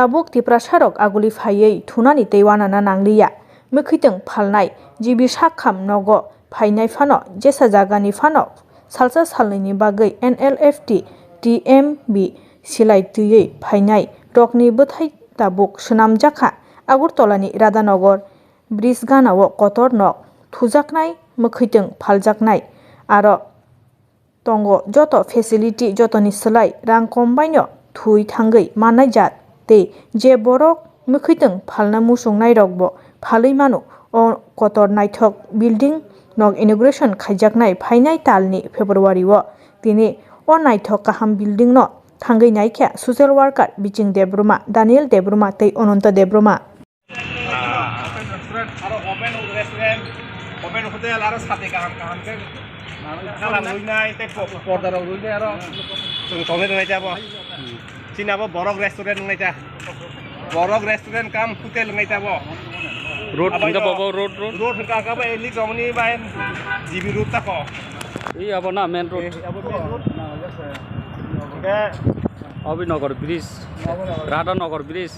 tabuk tiprasarok aguli phaiei thunani teiwanana nangriya mukhitung phalnai jibi sakham nogo phainai phano jesa jagani phano salsa salni bagui NLFT TMB silai tüyei phainai rokni bwthai tabuk swnamjakha Agurtolani Radhanagar bridge ganao kotor nok thujaknai mukhitung phaljaknai aro tongo joto facility jotoni slai rang kombaino thui thangui manai jat tei je borok mukhitung phalna musongnai rokbo phalui mano o kotor naithok building nok inauguration khaijaknai phainai talni February o tini o naithok kaham building no thangui naikha social worker Biching Debruma Daniel Debruma tei Onanta Debruma open hotel aro sate kaham ke kalam luinai te porda rok luinai aro sung tole ngai ta bo Cina bo borok restaurant ngai ta borok restaurant kam hotel ngai ta bo road ka bo road ka ba elik romani ba jibi road ta ko ei abo na main road ke Abhinagar bridge Radhanagar bridge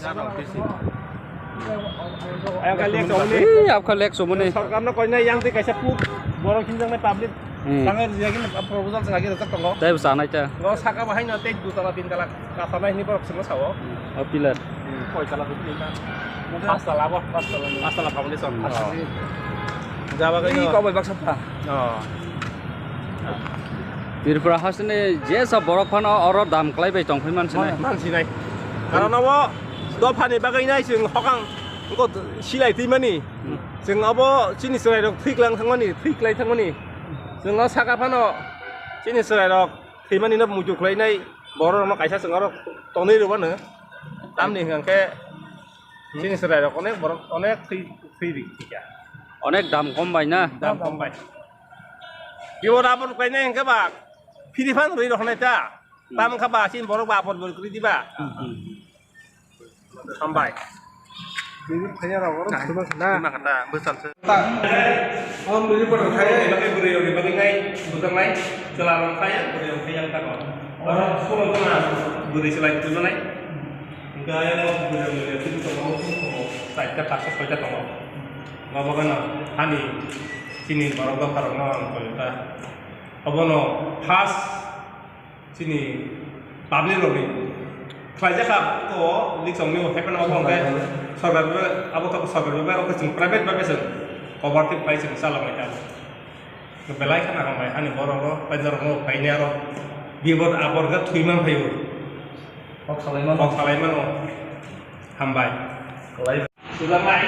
ayo kalian somni आपका लेक सोमने सरकार न Koyna yang te kaisa put borok kinjang nai public tangai riagin proposal sagi retak tongo tay sana cha lo saka bahai na te 2 tala 3 tala ka sama ini borok semua sawo pilar koi tala 5 tala pas tala foundation jawa kai ko bai baksa pa Tirpura hasne je sa borok phano oro dam klai bai tong phaiman sine mansi nai karon abo do phani bagai nai sing hokang ko silai timani sing abo chini serai rok thiklang thangmani thiklai thangmani sing lo saka phano chini serai rok thimani no mujuk klai nai borok no kaisa sing oro tonei ro bana tamni hangke chini serai rok onek borok onek thiri thika onek dam kom bai na dam kombai kibo rapor klai nai hangke ba phirifan roi rok nai ta tam khaba chin borok ba apor bor kri diba sampai ini kayaknya orang cuma kena besar om beli pada saya pakai beriau dipakai ngai bukan lain selalang saya beriau yang tak orang sekolah kena beri selain itu naik gaya beriau itu kalau saya tak sesuai tak mau nggak bakal hani sini baru dah karena kita apa no khas sini public lobby Fajar kah, ko lik somni mau happen apa enggak? Sorgar apa tak sorgar apa ke private apa sih? Cooperative price salah mereka. Kebelai kan orang mai, ane borong pajar mo paine aro. Bibor apor ga thuiman phayo. Kok salaiman o. Hambai. Kalai. Sudah mai.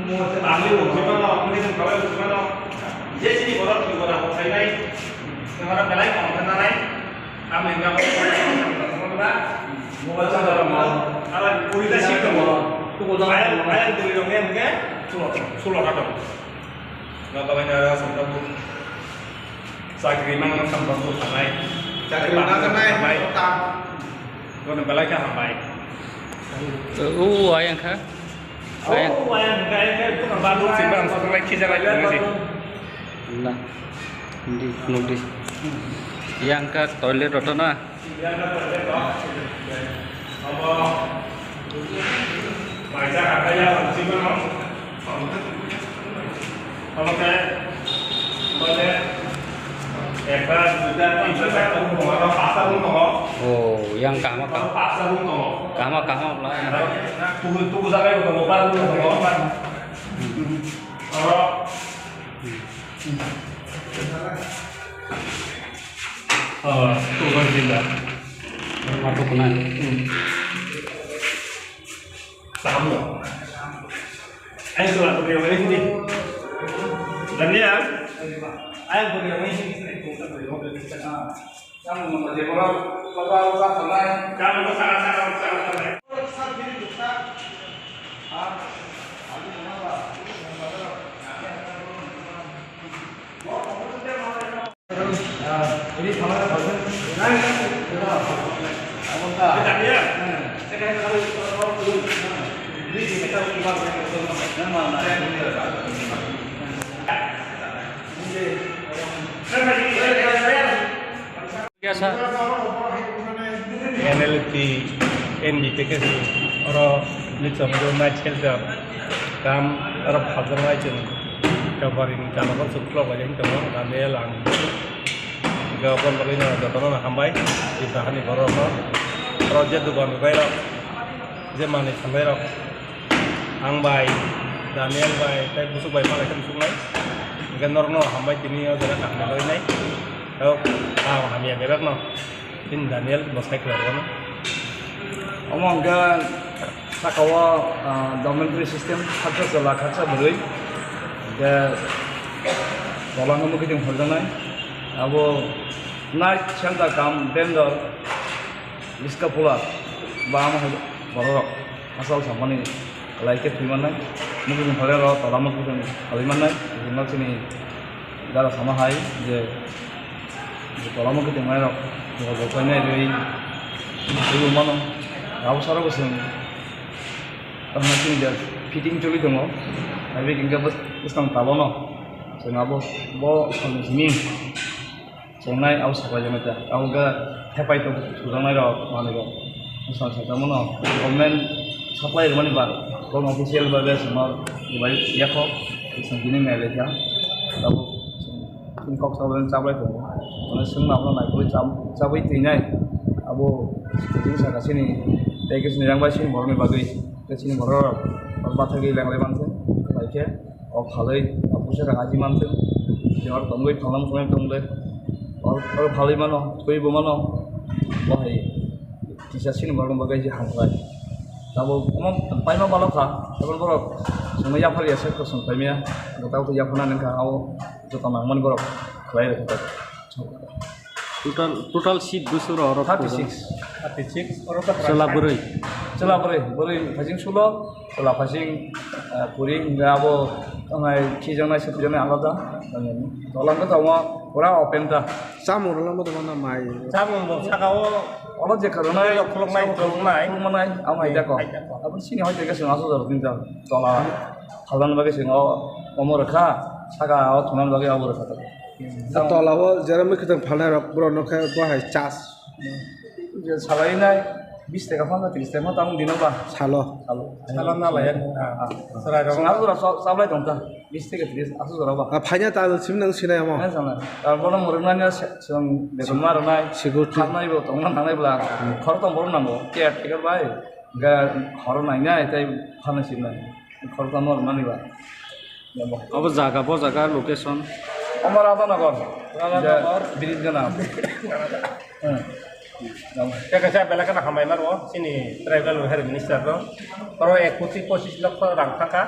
Mo se amli o thuiman o, muni sen kalai thuiman o. Je sini borong bibor apor painai. Ngara belai kom kana nai. Amli ga mo mau baca dalam alat kuliah sih kamu ayat dari dongeng ke sulok kadang nggak bakalan ada sampai sakriman sampai tuh sampai sakriman sampai kau nampak lagi sampai ayang kah ayang itu kan baru sih bang setelah kisah lagi sih nah di nudi yang ke toilet atau na apa baca katanya sih bang kalau kayak boleh hebat sudah bisa tunggu atau pasar tunggu oh yang kama pasar tunggu lah tunggu sampai tunggu pasar tunggu tunggu sini masuk kena sama ayo sudah beriau ini sini dan dia ayo beriau ini sini kamu mau jadi orang kalau sampai kamu sangat ini sama biasa NLT NBT Oro lihat video match kelihatan kam Arab Hazar match ini kabarin kalau kan sudah banyak kalau kami lang kawan bagi na jatuh na hambai di bahan ini baru project tu baru kaya zaman ini sampai angbai Daniel bai tapi busuk bai malah kan busuk lain kan normal hambai ini ada nak malah ini tahu kami yang berat no in Daniel bosai keluar Omong ke sakawa dormitory system kata jala kata beri ke bolang kamu kita hordanai abo night chanta kam vendor iska pula bam borok asal samani like primanai mungkin horero tolamat kita alimanai jinak sini dara sama hai je tolamat kita merok jokanya dari dulu mana Aku salah bosan. Karena ini dia fitting curi tu mo. Tapi kita bosan talon no. So ngabo bo sini. So nai aku siapa je macam. Aku ke hepai tu sudah nai ro mana ro. Bosan saya kamu no. Government supply mana bar. Kalau official bar semua dibayar ya kok. Bosan gini nai leja. Aku ini kok sahaja capai tu. Mana semua apa nai boleh capai tinggal. Abu jadi saya kasih ni. Tapi sini yang baik sini baru ni bagi, sini baru orang lagi yang leban tu, baiknya, khalai, aku saya ngaji mantu, jangan tunggu, tolong semua tunggu, orang khalai mana, koi bu mana, bahaya, kisah sini baru bagi je hangai, tapi kamu tempat mana balok kah, tapi baru, semua yang pergi saya kosong, tapi ya, kita tahu tu yang pernah nengkau, aku tu tamang mana baru, khalai itu. Total seat busur orang 36 Celah beri. Celah beri fasing sulo, celah fasing puring nggak abo, orang kijang nasi kijang alada, tolong kita mau kurang open dah. Samu dalam tu mana mai. Samu sakawo, orang je kerana pulang naik, awak aja kok. Apa sini awak jaga sengaja terus tinggal. Tolong halan bagi sengaja, umur kah, sakawo tunan bagi umur kah. Tolong jarak kita paling rak berono kayak bahaya cas. Salai nai 20 টাকা 30 টাকা তাম দিন বা Salo. সালো না লায়া সরাই রং আর তোরা সাবলাই দমতা 20 থেকে 30 আসু জরা বা Apanya tahu sim nang sini amo. না জানা তারপর মরনানিয়া সং বেদমার নাই Security. থানাই বো তংনা থানাই বলা খর তো মরন নামো কেয়ার টেকার বাই গা খর নাই না তাই থানা সিম নাই খর তো মর মানিবা Apa jaga location. আমার আদানগর বিরিজগানা Kaya saya bela kan hamai marwo sini tribal welfare minister ro pero 25 লক্ষ রাং থাকা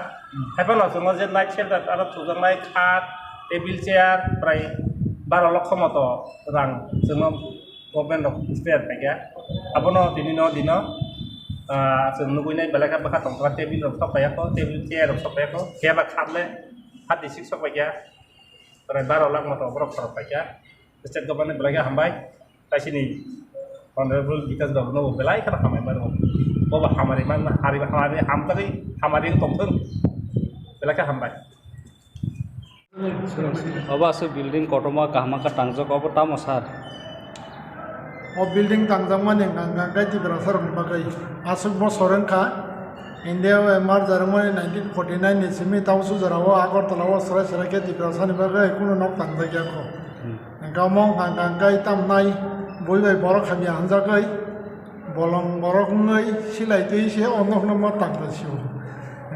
হেপা নতুন যে লাইট শেল্টার আর সুযোগ নাই খাট টেবিল চেয়ার প্রায় 12 লক্ষ মতো রাং जों গভর্নমেন্ট অফ স্টেট পাইয়া আপনো দিন जों नुबैनाय बेलेगा बाखा तंफ्रा टेबिल रख सपायाखौ टेबिल चेयार रख सपायाखौ केबा खाटले हात दिसिक सपाया प्राय 12 लाख मतो बरफ सपाया स्टेट गभर्नमेंट बेलेगा हामबाय तासिनि Honorable Vikas Gavno belai kan hamai baru, bawa hamari mana hari hamtari hamari tongtung, belai kan hambai. Apa asu building kotoma kahma ka tangjok apa tam asar. O building tangjak mane nangkai ti berasar bagai asuk bo sorenka India MR Germany 1949 ni simi tausu jarawa Agartala wa sarai ke ti berasani bagai kuno nok tangjak ya ko. Ngamong nangkai tam nai বইবাই বড় খাবি আনজাগৈ বলং বড় নৈ সিলাই তুই সে অন্য নম্বর টাঙ্গাসিও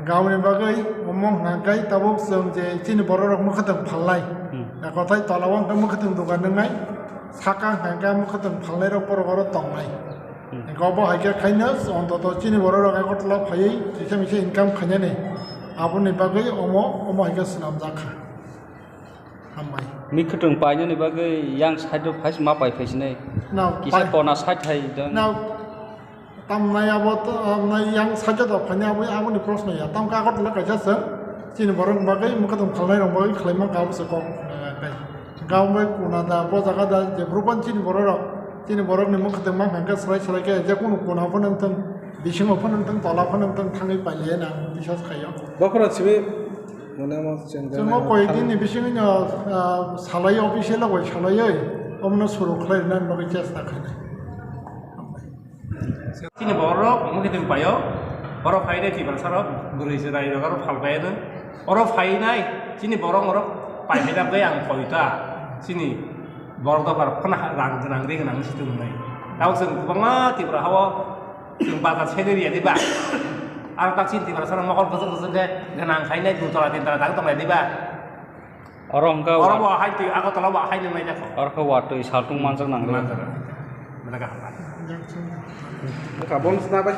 গাঁৱনি বাগৈ অমং নাগাই তাবক जों যে চিনি বড় রকম খাতম ফাললাই কথাই তলাওয়াং কাম খাতম দোকান নঙাই সাকা নাগা মুখাতম ফাললাই রক বড় বড় তংনাই গাঁव হাইকে খাইনো অন্তত চিনি বড় রক একতলা ফাই কিছে মিছে ইনকাম খাইনে আপনি বাগৈ অম হাইকে সুনাম জাখা Amai. Mikutong payo ni bagay yang side of face map ay face na. Now, Kisa po na side hay dong. now, tam na abot na yang side of kanya abo ni cross na ya. Tam ka kot la ka jasa. Sini borong bagay mukatum khalai rong bagay khalai ma gaw sa kong kay. Gaw mai kuna da bo jaga da je brupan sini borong ni mukatum ma hangka sarai ke je kuno kuna pon antang bising pon antang tola pon antang thangai paile na bisas khayo. Bakura sibe mana mas cenggan. Semua koi din ni bising nya salai official la koi salai omno suru khalai na no ke chesta khane. Sini borok mungkin payo Oro fainai tiban sarok beri serai oro falbayana. Oro fainai sini borong oro painai dap yang koita sini borong tu bar pernah rang nang situ nai. Tahu seng bangla tibra hawa seng batas sendiri ya tiba. Arab tak sini tibra sarok makol kesel deh nang kainai tu tola tinta tak tong tiba. Orang bawa hai tu aku telah bawa hai nang nak. orang ke waktu saltung mansang nang. Mereka. Jackson. Kabon senapa